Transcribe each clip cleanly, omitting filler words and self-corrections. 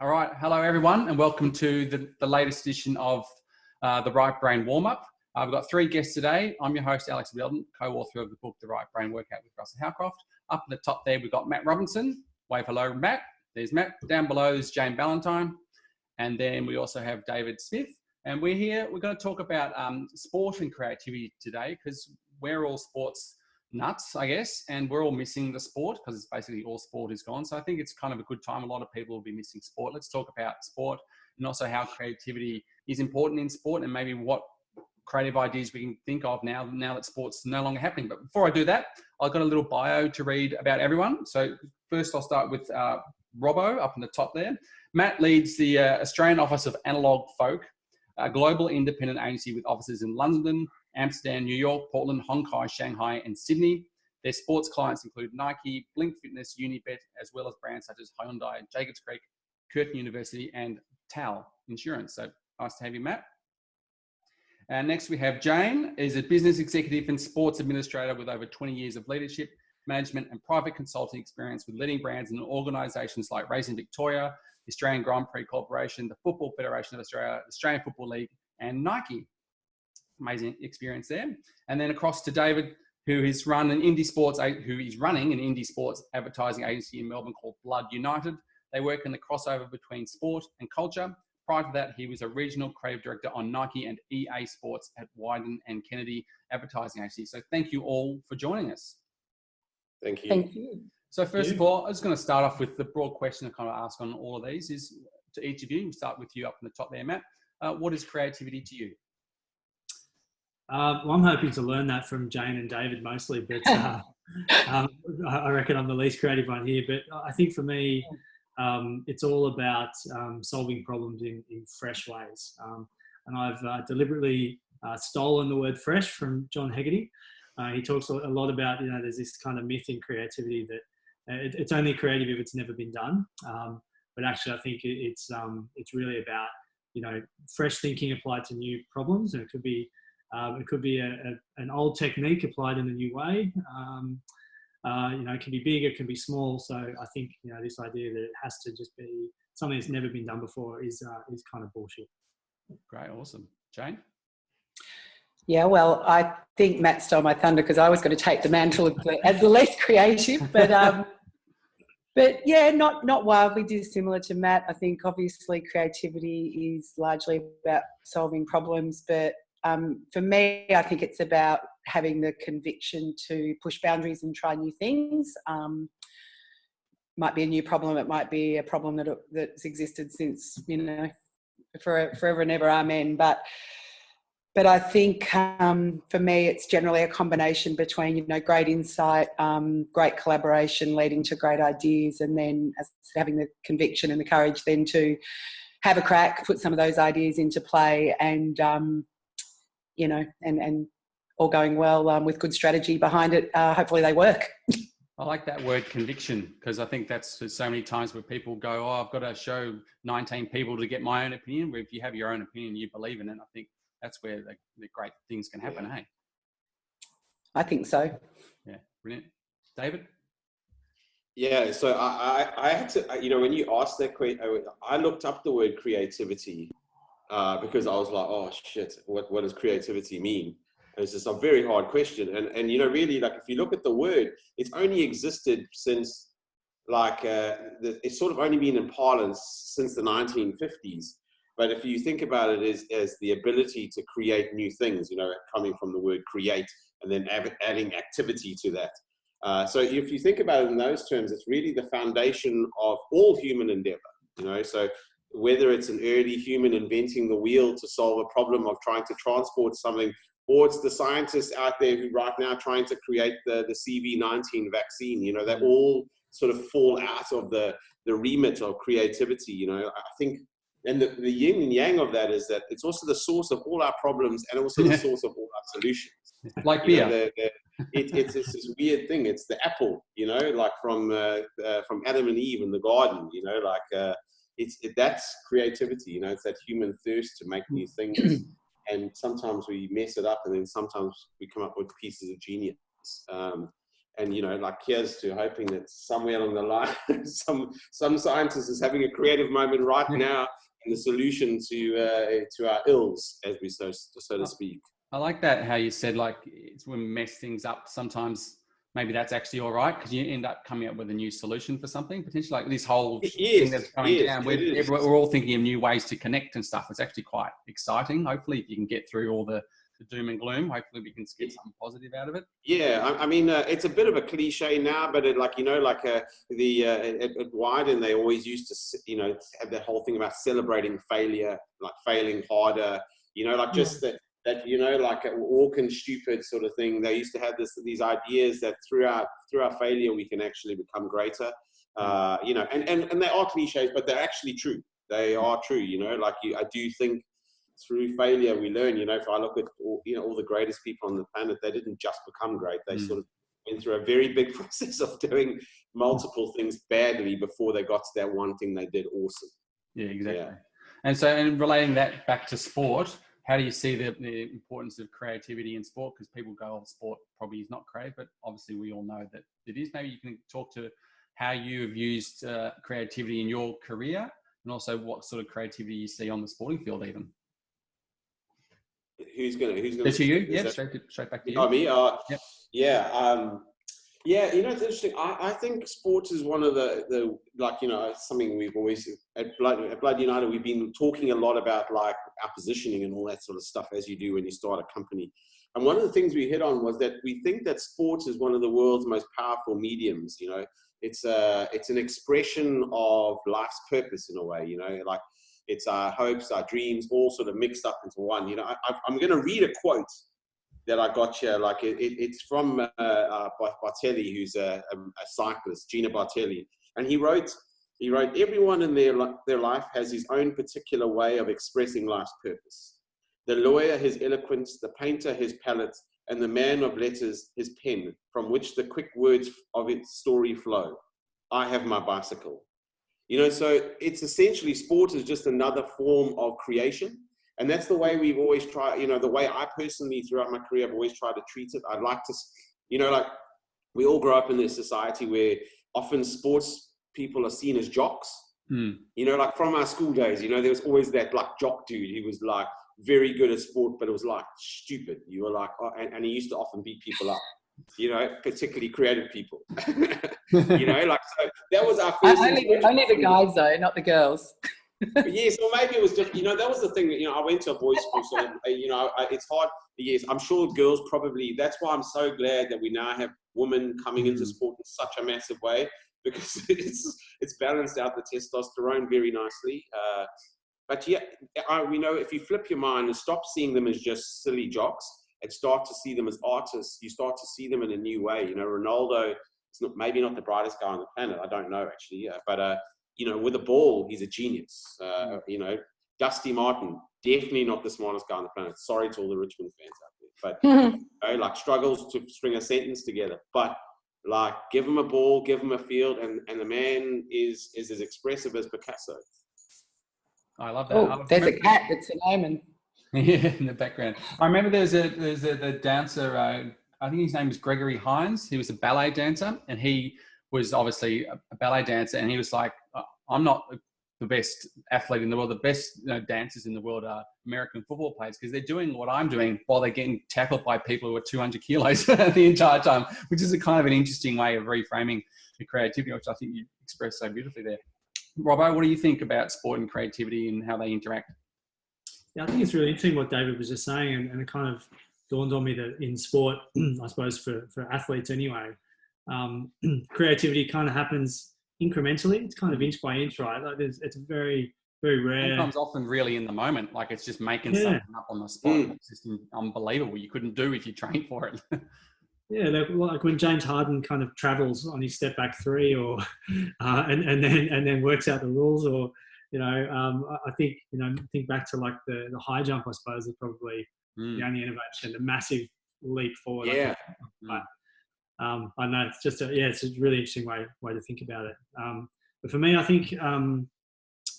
All right. Hello, everyone, and welcome to the latest edition of the Right Brain Warm-Up. We've got three guests today. I'm your host, Alex Belden, co-author of the book, The Right Brain Workout with Russell Howcroft. Up at the top there, we've got Matt Robinson. Wave hello, Matt. There's Matt. Down below is Jane Ballantyne. And then we also have David Smith. And we're here. We're going to talk about sport and creativity today because we're all sports nuts, I guess, and we're all missing the sport because it's basically all sport is gone. So I think it's kind of a good time. A lot of people will be missing sport. Let's talk about sport and also how creativity is important in sport and maybe what creative ideas we can think of now that sport's no longer happening. But before I do that, I've got a little bio to read about everyone. So first I'll start with Robbo up in the top there. Matt leads the Australian Office of Analog Folk, a global independent agency with offices in London, Amsterdam, New York, Portland, Hong Kong, Shanghai, and Sydney. Their sports clients include Nike, Blink Fitness, Unibet, as well as brands such as Hyundai, Jacobs Creek, Curtin University, and TAL Insurance. So nice to have you, Matt. And next we have Jane, is a business executive and sports administrator with over 20 years of leadership, management, and private consulting experience with leading brands and organisations like Racing Victoria, the Australian Grand Prix Corporation, the Football Federation of Australia, the Australian Football League, and Nike. Amazing experience there. And then across to David, who is running an indie sports advertising agency in Melbourne called Blood United. They work in the crossover between sport and culture. Prior to that, he was a regional creative director on Nike and EA Sports at Wieden+Kennedy advertising agency. So thank you all for joining us. Thank you. Thank you. So first of all, I was going to start off with the broad question I kind of ask on all of these is to each of you. We'll start with you up in the top there, Matt. What is creativity to you? Well, I'm hoping to learn that from Jane and David mostly, but I reckon I'm the least creative one here. But I think for me, it's all about solving problems in fresh ways. And I've deliberately stolen the word fresh from John Hegarty. He talks a lot about, there's this kind of myth in creativity that it's only creative if it's never been done. But actually, I think it's really about, fresh thinking applied to new problems. And it could be an old technique applied in a new way. It can be big, it can be small. So I think, this idea that it has to just be something that's never been done before is kind of bullshit. Great, awesome. Jane? Yeah, well, I think Matt stole my thunder because I was going to take the mantle as the least creative, but yeah, not wildly dissimilar to Matt. I think obviously creativity is largely about solving problems, but for me, I think it's about having the conviction to push boundaries and try new things. Might be a new problem. It might be a problem that's existed since, forever and ever, amen. But I think for me, it's generally a combination between, great insight, great collaboration leading to great ideas, and then having the conviction and the courage then to have a crack, put some of those ideas into play and and all going well with good strategy behind it. Hopefully they work. I like that word conviction because I think that's so many times where people go, I've got to show 19 people to get my own opinion. Where if you have your own opinion, you believe in it. I think that's where the great things can happen, hey? I think so. Yeah, brilliant. David? Yeah, so I had to, when you asked that question, I looked up the word creativity because I was like, oh shit, what does creativity mean? And it's just a very hard question. And really, like, if you look at the word, it's only existed since, it's sort of only been in parlance since the 1950s. But if you think about it as the ability to create new things, coming from the word create and then adding activity to that. So if you think about it in those terms, it's really the foundation of all human endeavor, so whether it's an early human inventing the wheel to solve a problem of trying to transport something, or it's the scientists out there who right now trying to create the CV-19 vaccine, they all sort of fall out of the remit of creativity, I think. And the yin and yang of that is that it's also the source of all our problems and also the source of all our solutions. Like beer. It's this weird thing. It's the apple, like from Adam and Eve in the garden, that's creativity, it's that human thirst to make new things. And sometimes we mess it up and then sometimes we come up with pieces of genius. And, you know, like, here's to hoping that somewhere along the line, some scientist is having a creative moment right now in the solution to our ills, as we so to speak. I like that, how you said, like, it's when we mess things up, sometimes maybe that's actually all right, because you end up coming up with a new solution for something, potentially, like this whole thing that's going down. We're all thinking of new ways to connect and stuff. It's actually quite exciting. Hopefully, if you can get through all the doom and gloom, hopefully we can get something positive out of it. Yeah, I mean, it's a bit of a cliche now, but at Wieden, they always used to, you know, have that whole thing about celebrating failure, like failing harder, you know, like just that, you know, like walk and stupid sort of thing. They used to have these ideas that through our failure, we can actually become greater, you know, and they are cliches, but they're actually true. They are true, you know, like I do think through failure we learn. You know, if I look at all the greatest people on the planet, they didn't just become great. They sort of went through a very big process of doing multiple things badly before they got to that one thing they did awesome. Yeah, exactly. Yeah. And relating that back to sport, how do you see the importance of creativity in sport? Because people go, oh, sport probably is not creative, but obviously we all know that it is. Maybe you can talk to how you have used creativity in your career, and also what sort of creativity you see on the sporting field even. Who's gonna? That's you. Yeah, straight back to you. Oh, me. Yep. Yeah. Yeah. You know, it's interesting. I think sports is one of the like, you know, something we've always at Blood United, we've been talking a lot about, like, our positioning and all that sort of stuff, as you do when you start a company. And one of the things we hit on was that we think that sports is one of the world's most powerful mediums. You know, it's an expression of life's purpose in a way. You know, like, it's our hopes, our dreams, all sort of mixed up into one. You know, I'm going to read a quote that I got here. Like, it's from Bartelli, who's a cyclist, Gina Bartelli, and he wrote, everyone in their life has his own particular way of expressing life's purpose. The lawyer, his eloquence; the painter, his palette; and the man of letters, his pen, from which the quick words of its story flow. I have my bicycle. You know, so it's essentially, sport is just another form of creation. And that's the way we've always tried, you know, the way I personally, throughout my career, I've always tried to treat it. I'd like to, you know, like, we all grow up in this society where often sports people are seen as jocks. You know, like from our school days, you know, there was always that, like, jock dude. He was, like, very good at sport, but it was, like, stupid. You were like, oh, and he used to often beat people up. You know, particularly creative people. You know, like, so that was our first. Only the guys though, not the girls. Yes, or maybe it was just, you know, that was the thing that, you know, I went to a boys' school, so, you know, it's hard. Yes, I'm sure girls probably, that's why I'm so glad that we now have women coming into sport in such a massive way, because it's balanced out the testosterone very nicely. But yeah, we know if you flip your mind and stop seeing them as just silly jocks and start to see them as artists, you start to see them in a new way. You know, Ronaldo is maybe not the brightest guy on the planet. I don't know, actually. But you know, with a ball, he's a genius. You know, Dusty Martin, definitely not the smartest guy on the planet. Sorry to all the Richmond fans out there. But, you know, like, struggles to string a sentence together. But, like, give him a ball, give him a field, and the man is as expressive as Picasso. I love that. Oh, there's a cat that's an omen. Yeah, in the background. I remember there's a dancer, I think his name was Gregory Hines. He was a ballet dancer, and he was obviously a ballet dancer, and he was like, I'm not the best athlete in the world. The best, you know, dancers in the world are American football players, because they're doing what I'm doing while they're getting tackled by people who are 200 kilos the entire time, which is a kind of an interesting way of reframing the creativity, which I think you expressed so beautifully there. Robbo, what do you think about sport and creativity and how they interact? Yeah, I think it's really interesting what David was just saying, and it kind of dawned on me that in sport, I suppose for athletes anyway, creativity kind of happens incrementally. It's kind of inch by inch, right? Like, it's very, very rare. Sometimes often really in the moment, like it's just making something up on the spot. It's just unbelievable. You couldn't do if you trained for it. Yeah, like when James Harden kind of travels on his step back three, or and then works out the rules, or, you know, I think, you know, think back to, like, the high jump, I suppose, is probably the only innovation, the massive leap forward. Yeah. But I know it's just it's a really interesting way to think about it. But for me, I think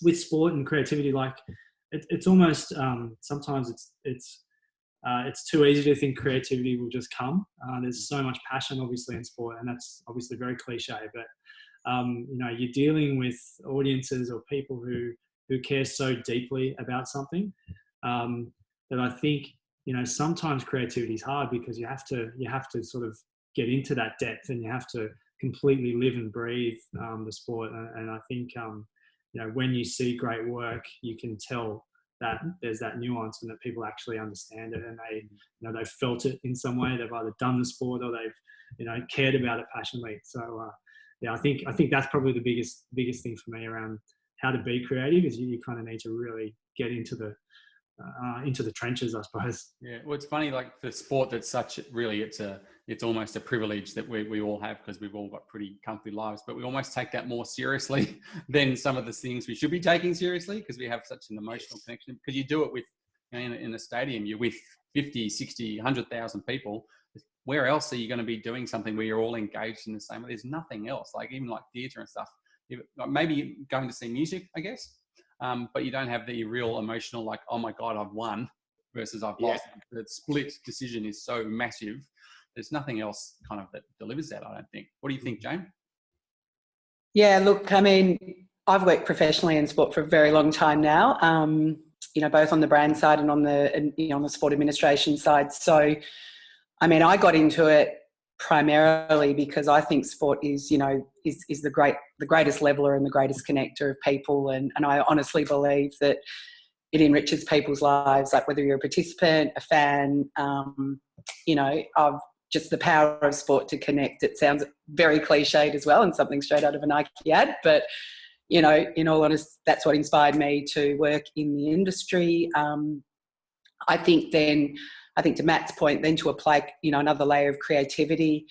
with sport and creativity, like, it's almost sometimes it's it's too easy to think creativity will just come. There's so much passion, obviously, in sport, and that's obviously very cliche. But you're dealing with audiences or people who care so deeply about something that I think sometimes creativity is hard because you have to sort of get into that depth, and you have to completely live and breathe the sport. And I think when you see great work, you can tell that there's that nuance and that people actually understand it, and they've felt it in some way. They've either done the sport or they've cared about it passionately. So I think that's probably the biggest thing for me around how to be creative is you kind of need to really get into the trenches, I suppose. Yeah, well, it's funny, like the sport that's it's almost a privilege that we all have because we've all got pretty comfy lives, but we almost take that more seriously than some of the things we should be taking seriously because we have such an emotional connection. Because you do it with, in a stadium, you're with 50, 60, 100,000 people. Where else are you going to be doing something where you're all engaged in the same way? There's nothing else, like even like theatre and stuff. Maybe going to see music, I guess. But you don't have the real emotional, like, oh my God, I've won versus I've lost. The split decision is so massive. There's nothing else kind of that delivers that, I don't think. What do you think, Jane? Yeah, look, I mean, I've worked professionally in sport for a very long time now, both on the brand side and on the sport administration side. So, I mean, I got into it primarily because I think sport is the greatest leveler and the greatest connector of people, and I honestly believe that it enriches people's lives, like whether you're a participant, a fan, of just the power of sport to connect. It sounds very cliched as well and something straight out of a Nike ad, but in all honesty, that's what inspired me to work in the industry. I think to Matt's point, then to apply, another layer of creativity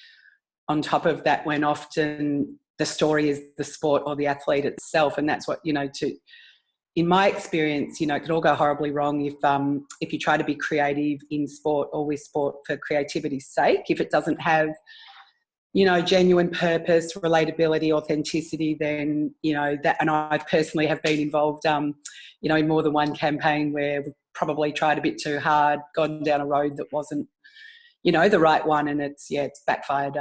on top of that, when often the story is the sport or the athlete itself. And that's what, in my experience, it could all go horribly wrong if you try to be creative in sport or with sport for creativity's sake. If it doesn't have, genuine purpose, relatability, authenticity, then, that, and I personally have been involved, in more than one campaign where we've probably tried a bit too hard, gone down a road that wasn't, the right one, and it's backfired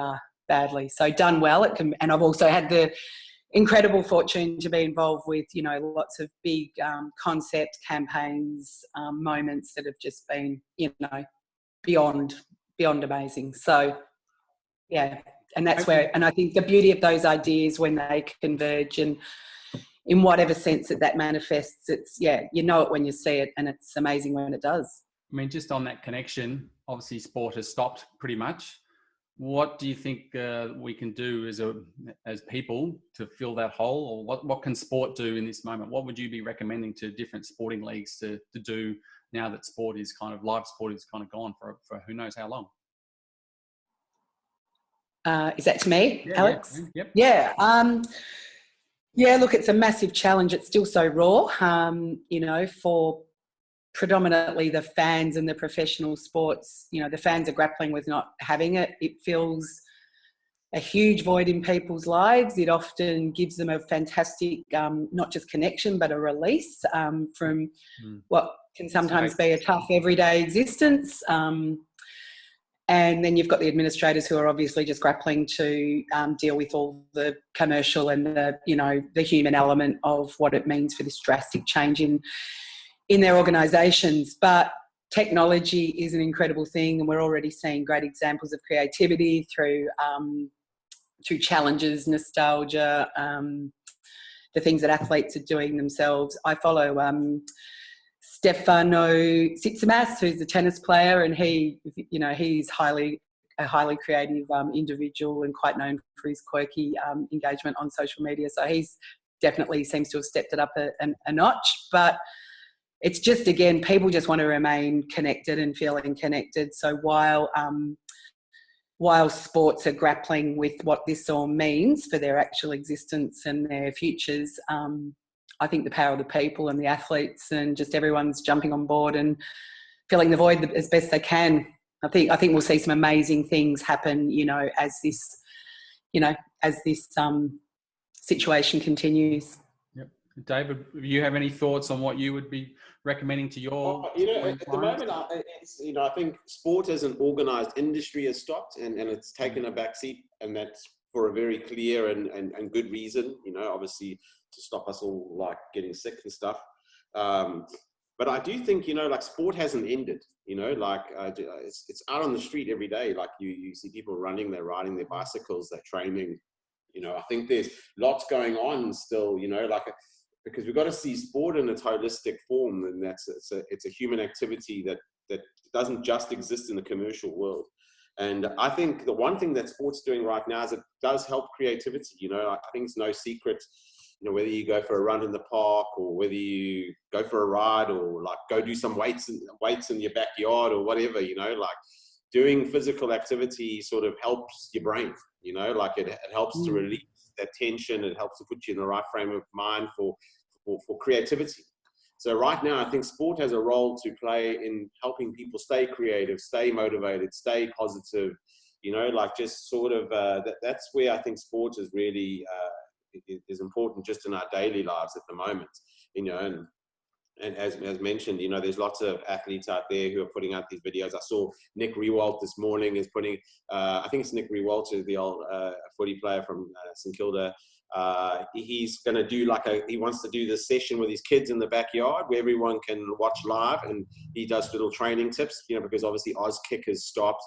badly. So done well, and I've also had the incredible fortune to be involved with, lots of big concept campaigns, moments that have just been, beyond amazing. So, yeah, and that's where, and I think the beauty of those ideas when they converge, and in whatever sense that manifests, it's, it when you see it, and it's amazing when it does. I mean, just on that connection, obviously sport has stopped pretty much. What do you think we can do as people to fill that hole, or what can sport do in this moment? What would you be recommending to different sporting leagues to do now that live sport is kind of gone for who knows how long? Is that to me, Alex? Yep. Yeah, look, it's a massive challenge. It's still so raw, for predominantly the fans and the professional sports. The fans are grappling with not having it. It fills a huge void in people's lives. It often gives them a fantastic, not just connection, but a release from what can sometimes be a tough everyday existence. And then you've got the administrators who are obviously just grappling to deal with all the commercial and the human element of what it means for this drastic change in their organisations. But technology is an incredible thing, and we're already seeing great examples of creativity through challenges, nostalgia, the things that athletes are doing themselves. I follow Stefano Tsitsipas, who's a tennis player, and he's a highly creative individual and quite known for his quirky engagement on social media. So he's definitely seems to have stepped it up a notch. But it's just, again, people just want to remain connected and feeling connected. So while sports are grappling with what this all means for their actual existence and their futures, I think the power of the people and the athletes and just everyone's jumping on board and filling the void as best they can. I think we'll see some amazing things happen, as this situation continues. Yep. David, do you have any thoughts on what you would be recommending to your at the moment, I think sport as an organized industry has stopped and it's taken a back seat, and that's for a very clear and good reason, obviously to stop us all like getting sick and stuff. But I do think, sport hasn't ended, it's out on the street every day. Like you see people running, they're riding their bicycles, they're training. I think there's lots going on still, because we've got to see sport in its holistic form, and it's a human activity that doesn't just exist in the commercial world. And I think the one thing that sport's doing right now is it does help creativity. I think it's no secret, whether you go for a run in the park or whether you go for a ride or like go do some weights in your backyard or whatever, doing physical activity sort of helps your brain, it helps to release that tension. It helps to put you in the right frame of mind for creativity. So right now, I think sport has a role to play in helping people stay creative, stay motivated, stay positive, just sort of, that's where I think sport is really, is important just in our daily lives at the moment, and as mentioned, there's lots of athletes out there who are putting out these videos. I saw Nick Riewoldt this morning is putting, I think it's Nick Riewoldt, the old footy player from St Kilda. He's going to do he wants to do this session with his kids in the backyard where everyone can watch live, and he does little training tips, because obviously Auskick has stopped.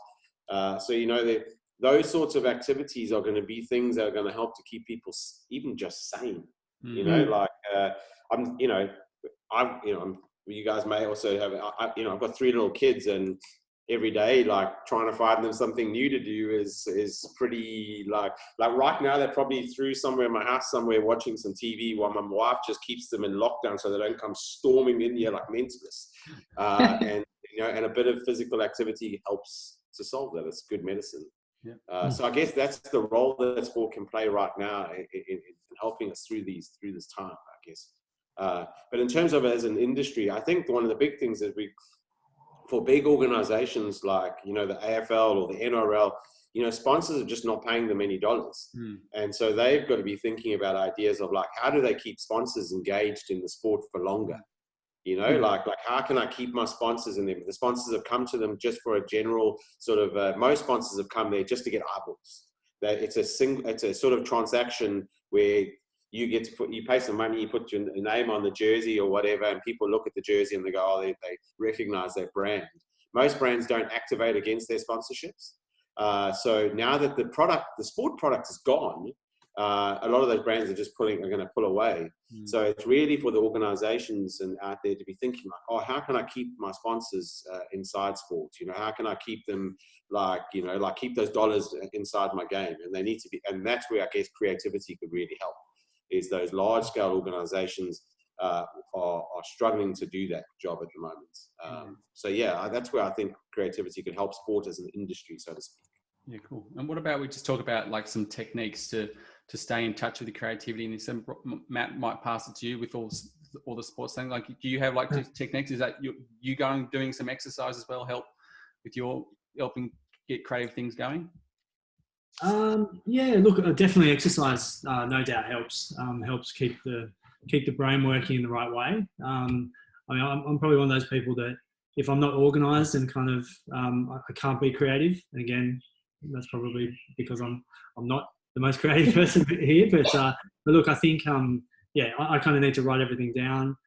So, those sorts of activities are going to be things that are going to help to keep people even just sane. You guys may also have, I've got 3 little kids, and every day, trying to find them something new to do is pretty like right now they're probably through somewhere in my house somewhere watching some TV while my wife just keeps them in lockdown so they don't come storming in here like mentalists. And a bit of physical activity helps to solve that. It's good medicine. Yeah. So I guess that's the role that sport can play right now in helping us through this time, I guess. But in terms of it as an industry, I think one of the big things is for big organizations like, the AFL or the NRL, sponsors are just not paying them any dollars. And so they've got to be thinking about ideas of how do they keep sponsors engaged in the sport for longer? How can I keep my sponsors in there? The sponsors have come to them just for a general sort of, most sponsors have come there just to get eyeballs. It's a sort of transaction where you pay some money, you put your name on the jersey or whatever, and people look at the jersey and they go, they recognize that brand. Most brands don't activate against their sponsorships. So now that the sport product is gone, a lot of those brands are going to pull away. So it's really for the organizations and out there to be thinking how can I keep my sponsors inside sport? How can I keep them keep those dollars inside my game? And they need to be, and that's where I guess creativity could really help. Is those large-scale organizations are struggling to do that job at the moment. So yeah, that's where I think creativity could help sport as an industry, so to speak. Yeah, cool. And what about we just talk about some techniques to stay in touch with the creativity? And Matt might pass it to you with all the sports things. Do you have techniques? Is that you doing some exercise as well help with your helping get creative things going? Yeah, look, definitely exercise, no doubt helps. Helps keep the brain working in the right way. I'm probably one of those people that if I'm not organised and kind of I can't be creative. And again, that's probably because I'm not the most creative person here. But look, I think I kind of need to write everything down.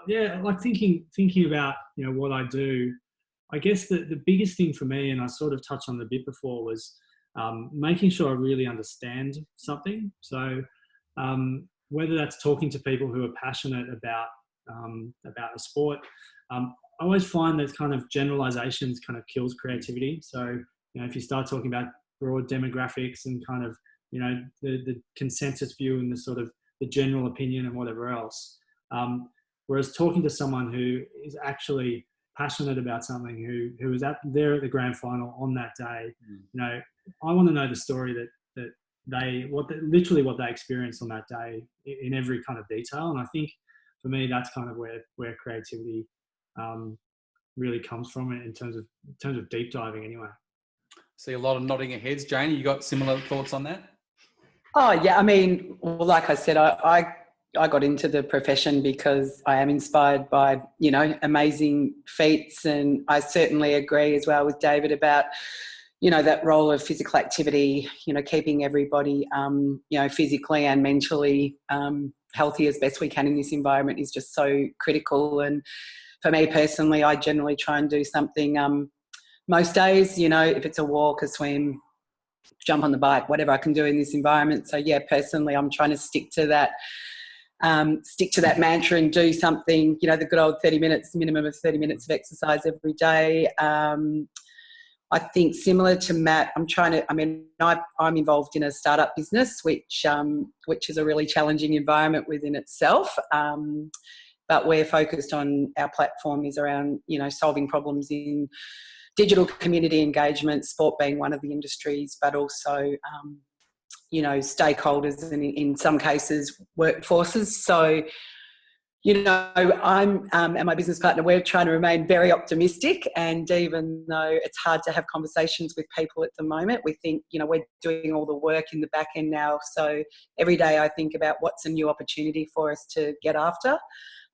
Thinking about what I do. I guess the biggest thing for me, and I sort of touched on it a bit before, was making sure I really understand something. So whether that's talking to people who are passionate about a sport, I always find that kind of generalizations kind of kills creativity. So, if you start talking about broad demographics and kind of, the consensus view and the sort of the general opinion and whatever else, whereas talking to someone who is actually passionate about something, who is there at the grand final on that day, I want to know the story that literally what they experienced on that day in every kind of detail. And I think for me, that's kind of where creativity really comes from in terms of deep diving anyway. See a lot of nodding of heads. Jane, you got similar thoughts on that? Oh yeah, I mean, well, like I said, I I got into the profession because I am inspired by, you know, amazing feats. And I certainly agree as well with David about, you know, that role of physical activity, you know, keeping everybody, you know, physically and mentally healthy as best we can in this environment is just so critical. And for me personally, I generally try and do something most days, you know, if it's a walk, a swim, jump on the bike, whatever I can do in this environment. So yeah, personally, I'm trying to stick to that mantra and do something, you know, the good old 30 minutes, minimum of 30 minutes of exercise every day. I think similar to Matt, I'm involved in a startup business, which is a really challenging environment within itself. But we're focused on, our platform is around, you know, solving problems in digital community engagement, sport being one of the industries, but also, you know, stakeholders and in some cases workforces. So, you know, I'm and my business partner, we're trying to remain very optimistic. And even though it's hard to have conversations with people at the moment, we think, you know, we're doing all the work in the back end now. So every day I think about what's a new opportunity for us to get after,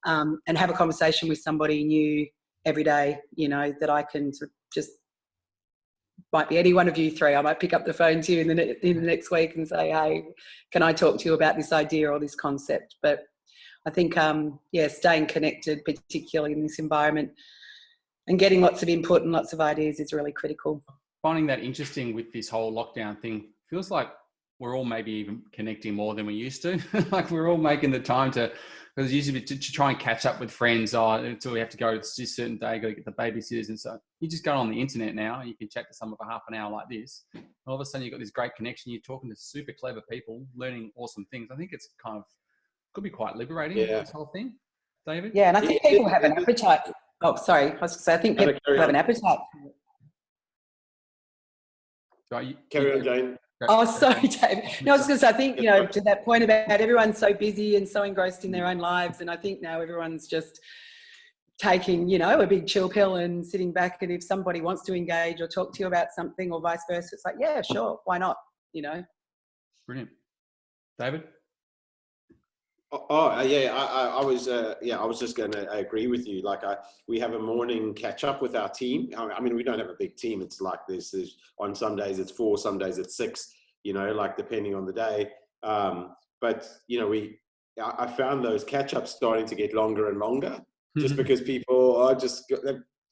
and have a conversation with somebody new every day, you know, that I can sort of just, might be any one of you three. I might pick up the phone to you in the next week and say, hey, can I talk to you about this idea or this concept? But I think, staying connected, particularly in this environment, and getting lots of input and lots of ideas is really critical. Finding that interesting with this whole lockdown thing, feels like we're all maybe even connecting more than we used to. Like we're all making the time to, because usually to try and catch up with friends, until we have to go to this certain day, go get the babysitters. And so you just go on the internet now, you can chat to someone for half an hour like this. And all of a sudden you've got this great connection. You're talking to super clever people, learning awesome things. I think it's kind of, could be quite liberating, this whole thing. David? Yeah, and I think people have an appetite. Oh, sorry. I was going to say, I think people have an appetite. Carry on, Jane. Oh, sorry, David. No, I was going to say, I think, you know, to that point about everyone's so busy and so engrossed in their own lives. And I think now everyone's just taking, you know, a big chill pill and sitting back. And if somebody wants to engage or talk to you about something or vice versa, it's like, yeah, sure. Why not? You know? Brilliant. David? I was just going to agree with you. Like we have a morning catch up with our team. I mean, we don't have a big team. It's like there's on some days it's 4, some days it's 6, you know, like depending on the day. But you know, I found those catch ups starting to get longer and longer, just because people are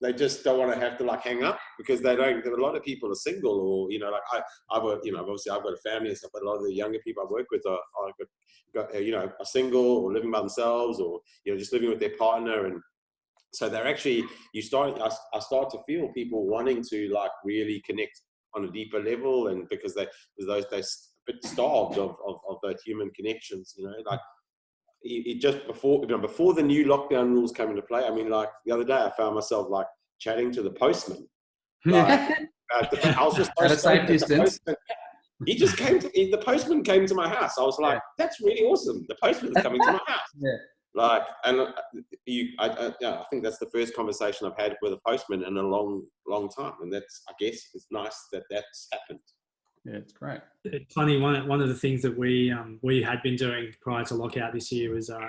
they just don't want to have to like hang up, because they don't. There are a lot of people are single, or you know, like obviously I've got a family and stuff, but a lot of the younger people I work with are single or living by themselves, or you know, just living with their partner, and so they're actually I start to feel people wanting to like really connect on a deeper level, and because they're a bit starved of those human connections, you know, like. It just before the new lockdown rules came into play. I mean, like the other day, I found myself like chatting to the postman. Like, I was just at a safe distance. He just the postman came to my house. I was like, that's really awesome. The postman's coming to my house. Yeah. Like, and I think that's the first conversation I've had with a postman in a long, long time. And I guess it's nice that that's happened. Yeah, it's great. It's funny. One of the things that we had been doing prior to lockout this year was a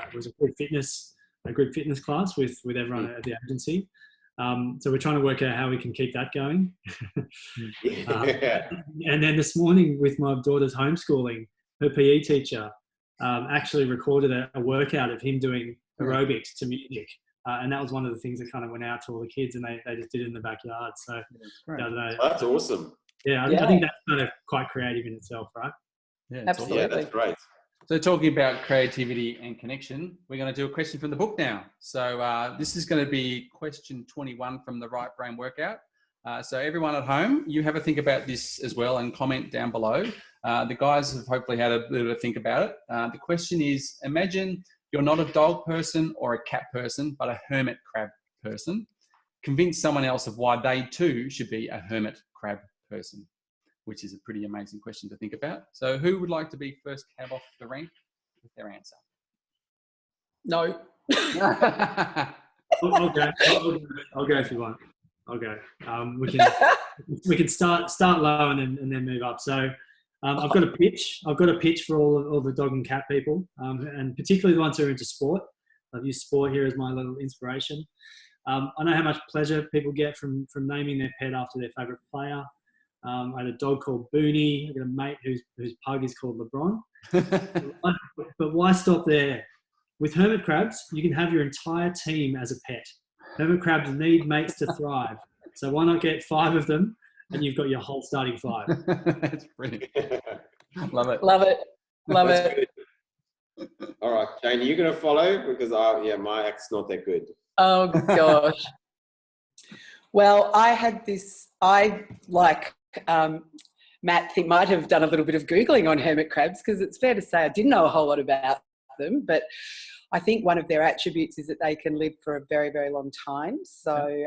group fitness class with everyone at the agency. So we're trying to work out how we can keep that going. And then this morning with my daughter's homeschooling, her PE teacher actually recorded a workout of him doing aerobics to music. And that was one of the things that kind of went out to all the kids, and they just did it in the backyard. So that's awesome. Yeah, I think that's kind of quite creative in itself, right? Yeah, absolutely. Yeah, that's great. So talking about creativity and connection, we're going to do a question from the book now. So this is going to be question 21 from the Right Brain Workout. So everyone at home, you have a think about this as well and comment down below. The guys have hopefully had a little bit of think about it. The question is, imagine you're not a dog person or a cat person, but a hermit crab person. Convince someone else of why they too should be a hermit crab person, which is a pretty amazing question to think about. So who would like to be first cab off the rank with their answer? No. I'll go if you want. I'll go. We can start low and then move up. So I've got a pitch. I've got a pitch for all the dog and cat people, and particularly the ones who are into sport. I've used sport here as my little inspiration. I know how much pleasure people get from naming their pet after their favourite player. I had a dog called Booney. I've got a mate whose pug is called LeBron. But why stop there? With hermit crabs, you can have your entire team as a pet. Hermit crabs need mates to thrive. So why not get 5 of them and you've got your whole starting 5. That's brilliant. Love it. Love it. Love That's it. good. All right, Jane, you're going to follow because my act's not that good. Oh, gosh. Well, I like Matt might have done a little bit of Googling on hermit crabs, because it's fair to say I didn't know a whole lot about them, but I think one of their attributes is that they can live for a very, very long time. So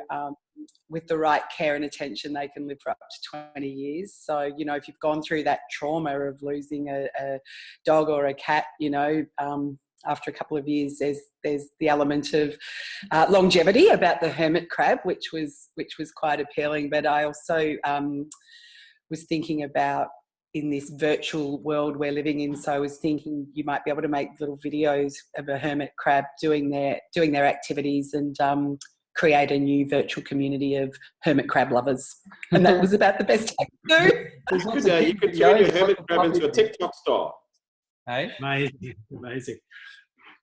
with the right care and attention, they can live for up to 20 years. So, you know, if you've gone through that trauma of losing a dog or a cat, you know, after a couple of years, there's the element of longevity about the hermit crab, which was quite appealing. But I also was thinking about, in this virtual world we're living in, so I was thinking you might be able to make little videos of a hermit crab doing their activities and create a new virtual community of hermit crab lovers. And that was about the best I could do. You could turn your hermit crab into a TikTok star. Hey? Amazing.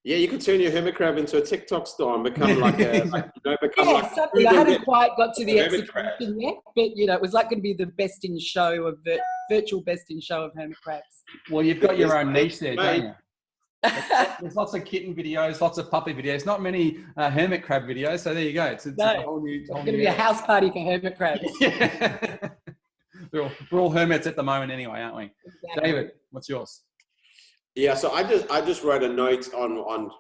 Yeah, you could turn your hermit crab into a TikTok star and become something. I hadn't quite got to the execution yet, but you know, it was like going to be the best in show of virtual best in show of hermit crabs. Well, you've got your own niche there, don't you? There's lots of kitten videos, lots of puppy videos, not many hermit crab videos. So there you go. It's a whole new. It's going to be a house party for hermit crabs. Yeah. We're all hermits at the moment, anyway, aren't we? Exactly. David, what's yours? Yeah, so I just wrote a note on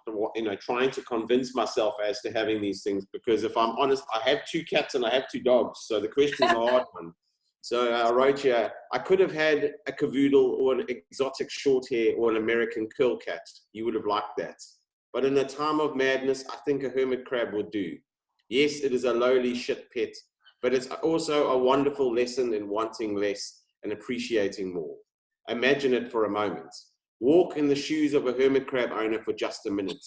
trying to convince myself as to having these things, because if I'm honest, I have 2 cats and I have 2 dogs, so the question's a hard one. So I wrote here, I could have had a cavoodle or an exotic short hair or an American curl cat. You would have liked that. But in a time of madness, I think a hermit crab would do. Yes, it is a lowly shit pet, but it's also a wonderful lesson in wanting less and appreciating more. Imagine it for a moment. Walk in the shoes of a hermit crab owner for just a minute.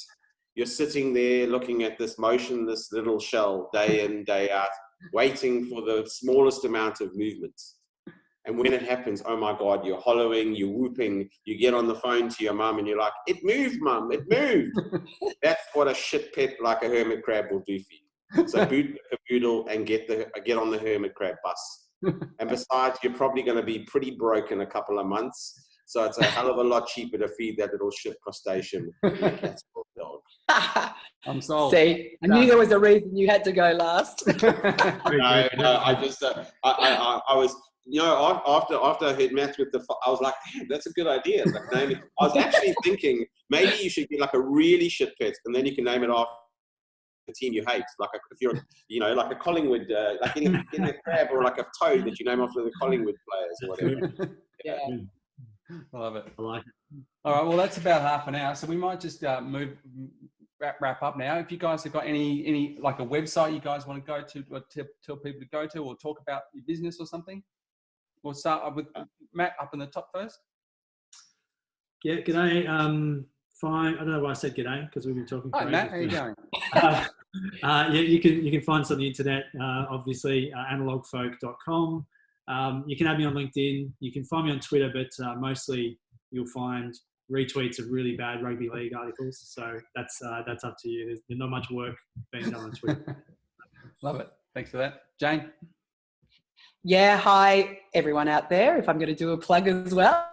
You're sitting there looking at this motionless little shell day in, day out, waiting for the smallest amount of movement. And when it happens, oh my God, you're hollowing, you're whooping, you get on the phone to your mum and you're like, it moved, mum, it moved. That's what a shit pet like a hermit crab will do for you. So boot the caboodle and get on the hermit crab bus. And besides, you're probably going to be pretty broke in a couple of months. So it's a hell of a lot cheaper to feed that little shit crustacean than a cat's dog. I'm sold. See, I knew there was a reason you had to go last. No, I just, I was, you know, after I heard Matt with I was like, damn, that's a good idea. Like, name it. I was actually thinking maybe you should get like a really shit pet, and then you can name it after the team you hate. Like if you're, you know, like a Collingwood, like getting a crab or like a toad that you name after the Collingwood players or whatever. Yeah. I love it. I like it. All right, well, that's about half an hour, so we might just wrap up now. If you guys have got any like a website you guys want to go to, or tell people to go to, or talk about your business or something, we'll start with Matt up in the top first. Yeah, g'day. Fine. I don't know why I said g'day, because we've been talking. Hi, Matt. How you going? Yeah, you can find us on the internet. Obviously, analogfolk.com. You can add me on LinkedIn. You can find me on Twitter, but mostly you'll find retweets of really bad rugby league articles. So that's up to you. There's not much work being done on Twitter. Love it. Thanks for that. Jane? Yeah, hi everyone out there, if I'm going to do a plug as well.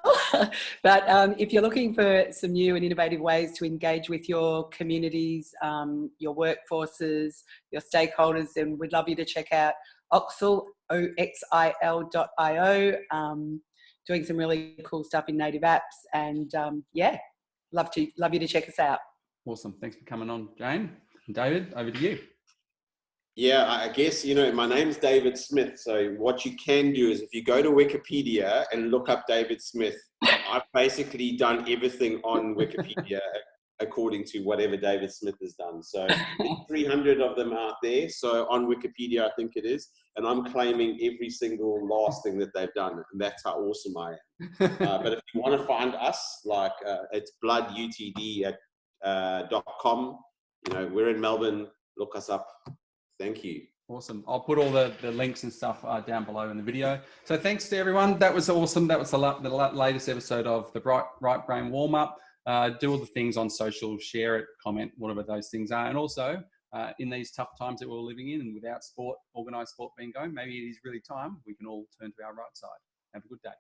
But if you're looking for some new and innovative ways to engage with your communities, your workforces, your stakeholders, then we'd love you to check out Oxil, oxil.io, doing some really cool stuff in native apps. And yeah, love you to check us out. Awesome. Thanks for coming on, Jane. David, over to you. Yeah, I guess, you know, my name's David Smith. So what you can do is if you go to Wikipedia and look up David Smith, I've basically done everything on Wikipedia according to whatever David Smith has done. So there's 300 of them out there. So on Wikipedia, I think it is. And I'm claiming every single last thing that they've done. And that's how awesome I am. But if you want to find us, like it's bloodutd.com. You know, we're in Melbourne. Look us up. Thank you. Awesome. I'll put all the links and stuff down below in the video. So thanks to everyone. That was awesome. That was the latest episode of the Right Brain Warm-Up. Do all the things on social, share it, comment, whatever those things are. And also, in these tough times that we're living in and without sport, organised sport being going, maybe it is really time we can all turn to our right side. Have a good day.